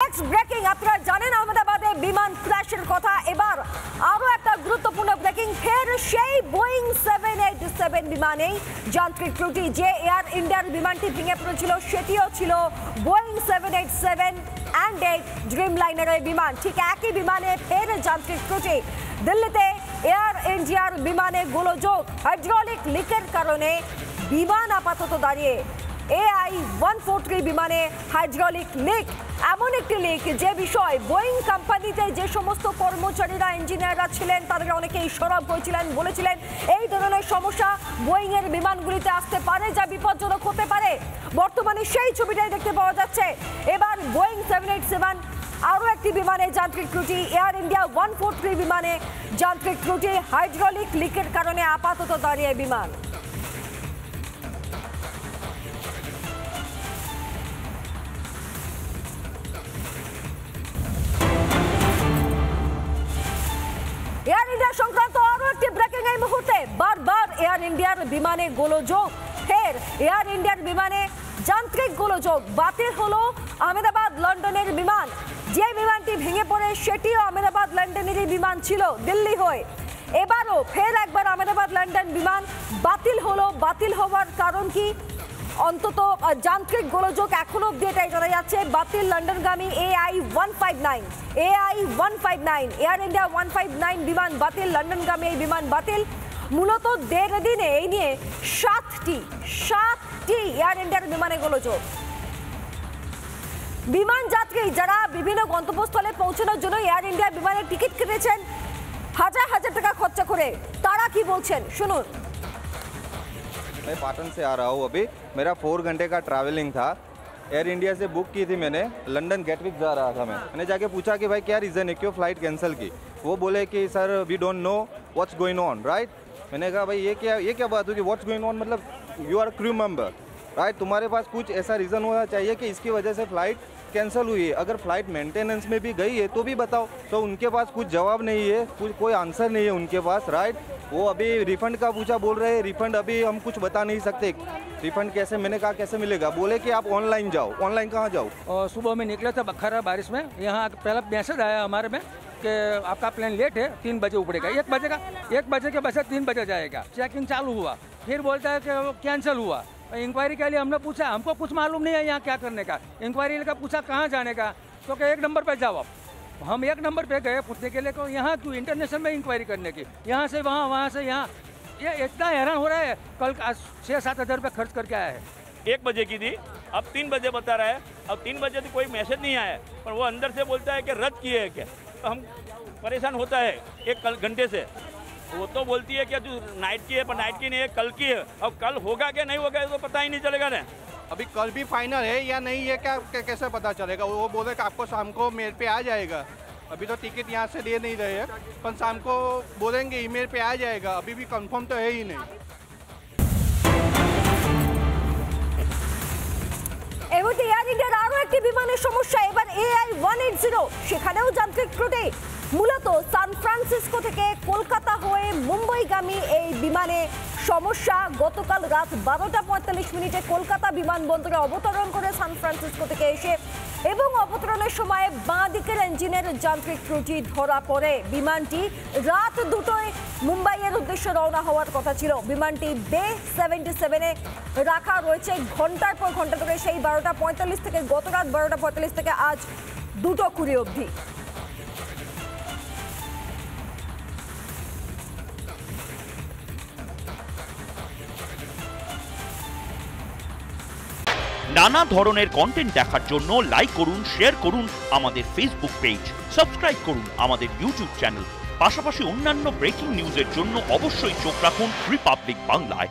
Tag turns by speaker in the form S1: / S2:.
S1: Next breaking, আপনারা জানেন আহমেদাবাদে বিমান ক্র্যাশের কথা। এবার আরো একটা গুরুত্বপূর্ণ ব্রেকিং, ফের সেই বোয়িং 787 বিমানেই যান্ত্রিক ত্রুটি। যে এয়ার ইন্ডিয়ার বিমানটি ভেঙে পড়েছিল সেটিও ছিল বোয়িং 787 অ্যান্ড 8 ড্রিমলাইনারের বিমান। ঠিক একই বিমানে ফের যান্ত্রিক ত্রুটি। দিল্লিতে এয়ার ইন্ডিয়ার বিমানে গোলযোগ, হাইড্রোলিক লিকের কারণে বিমান আপাতত দাঁড়িয়ে। AI-143 বিমানে হাইড্রোলিক লিক, এমন একটি লিক যে বিষয় বোয়িং কোম্পানিতে যে সমস্ত কর্মচারীরা ইঞ্জিনিয়াররা ছিলেন তাদের অনেকেই সরব হয়েছিলেন, বলেছিলেন এই ধরনের সমস্যা বোয়িং এর বিমানগুলিতে আসতে পারে যা বিপজ্জনক হতে পারে। বর্তমানে সেই ছবিটাই দেখতে পাওয়া যাচ্ছে। এবার বোয়িং 787 আরও একটি বিমানে যান্ত্রিক ত্রুটি, এয়ার ইন্ডিয়া 143 বিমানে যান্ত্রিক ত্রুটি, হাইড্রোলিক লিকের কারণে আপাতত দাঁড়িয়ে বিমান। এয়ার ইন্ডিয়া সংক্রান্ত আরো একটি ব্রেকিং এই মুহূর্তে। বারবার এয়ার ইন্ডিয়ার বিমানে গোলযোগ, ফের এয়ার ইন্ডিয়ার বিমানে যান্ত্রিক গোলযোগ। বাতিল হলো আহমেদাবাদ লন্ডনের বিমান। যে বিমানটি ভেঙে পড়ে সেটিও আহমেদাবাদ লন্ডনেরই বিমান ছিল দিল্লি হয়ে। এবারও ফের একবার আহমেদাবাদ লন্ডন বিমান বাতিল হলো। বাতিল হওয়ার কারণ কি? অন্তত যান্ত্রিক গোলযোগ এখনো অব্দি এটাই জানা যাচ্ছে। বাতিল লন্ডনগামী AI-159 এয়ার ইন্ডিয়া 159 বিমান বাতিল, লন্ডনগামী এই বিমান বাতিল। মূলত দেড় দিনে এই নিয়ে সাতটি এয়ার ইন্ডিয়ার বিমানে গোলযোগ। বিমান যাত্রী যারা বিভিন্ন গন্তব্যস্থলে পৌঁছানোর জন্য এয়ার ইন্ডিয়া বিমানের টিকিট কেটেছেন হাজার হাজার টাকা খরচা করে, তারা কি বলছেন শুনুন।
S2: मैं पाटन से आ रहा हूँ। अभी मेरा 4 घंटे का ट्रैवलिंग था। एयर इंडिया से बुक की थी मैंने, लंदन गेटविक जा रहा था मैंने जाके पूछा कि भाई क्या रीज़न है, क्यों फ़्लाइट कैंसिल की। वो बोले कि sir we don't know what's going on, right. मैंने कहा भाई ये क्या बात हुई, व्हाट्स गोइंग ऑन मतलब you are crew member, right. तुम्हारे पास कुछ ऐसा रीज़न होना चाहिए कि इसकी वजह से फ़्लाइट कैंसिल हुई है। अगर फ़्लाइट मेंटेनेंस में भी गई है तो भी बताओ। तो उनके पास कुछ जवाब नहीं है, कोई आंसर नहीं है उनके पास, राइट। वो अभी रिफ़ंड का पूछा, बोल रहे हैं रिफ़ंड अभी हम कुछ बता नहीं सकते। रिफ़ंड कैसे, मैंने कहा कैसे मिलेगा, बोले कि आप ऑनलाइन जाओ। ऑनलाइन कहाँ जाओ?
S3: और सुबह में निकले थे बखरा बारिश में, यहाँ पहला मैसेज आया हमारे में कि आपका प्लेन लेट है, 3 बजे उपड़ेगा। 1 बजे के बसे 3 बजे जाएगा। चेकिंग चालू हुआ, फिर बोलता है कि कैंसिल हुआ। इंक्वायरी के लिए हमने पूछा, हमको कुछ मालूम नहीं है यहाँ क्या करने का। इंक्वायरी का पूछा कहाँ जाने का, तो क्या 1 नंबर पर जाओ आप। हम 1 नंबर पे गए पूछने के लिए को यहाँ क्यों इंटरनेशनल में इंक्वायरी करने की, यहाँ से वहाँ, वहाँ से यहाँ। ये इतना हैरान हो रहा है। कल 6-7 हज़ार रुपये खर्च करके आया है।
S4: 1 बजे की थी, अब 3 बजे बता रहा है। अब 3 बजे तो कोई मैसेज नहीं आया, पर वो अंदर से बोलता है कि रद्द किए है क्या। तो हम परेशान होता है 1 घंटे से। वो तो बोलती है कि तू नाइट की है, पर नाइट की नहीं है, कल की है। अब कल होगा क्या नहीं होगा तो पता ही नहीं चलेगा ना।
S5: अभी कल भी फाइनल है या नहीं है क्या, कैसे पता चलेगा। वो बोले कि आपको शाम को मेल पे आ जाएगा। अभी तो टिकट यहाँ से दे नहीं रहे हैं, पर शाम को बोलेंगे ईमेल पे आ जाएगा। अभी भी कंफर्म तो है ही नहीं।
S1: এমনকি এয়ার ইন্ডিয়ার আরও একটি বিমানের সমস্যা। এবার AI-180 সেখানেও যান্ত্রিক ত্রুটি। মূলত সান ফ্রান্সিসকো থেকে কলকাতা হয়ে মুম্বাইগামী এই বিমানে সমস্যা। গতকাল রাত 12টা 45 মিনিটে কলকাতা বিমানবন্দরে অবতরণ করে সান ফ্রান্সিসকো থেকে এসে এবং অবতরণের সময় বাঁ দিকের ইঞ্জিনের যান্ত্রিক ত্রুটি ধরা পড়ে। বিমানটি রাত 2টোয় মুম্বাইয়ের উদ্দেশ্যে রওনা হওয়ার কথা ছিল। বিমানটি বে 77-এ রাখা রয়েছে ঘন্টার পর ঘন্টা ধরে, সেই 12টা 45 থেকে গত রাত 12টা 45 থেকে আজ 2:20 অবধি।
S6: নানা ধরনের কন্টেন্ট দেখার জন্য লাইক করুন, শেয়ার করুন আমাদের ফেসবুক পেজ, সাবস্ক্রাইব করুন আমাদের ইউটিউব চ্যানেল। পাশাপাশি অন্যান্য ব্রেকিং নিউজের জন্য অবশ্যই চোখ রাখুন রিপাবলিক বাংলায়।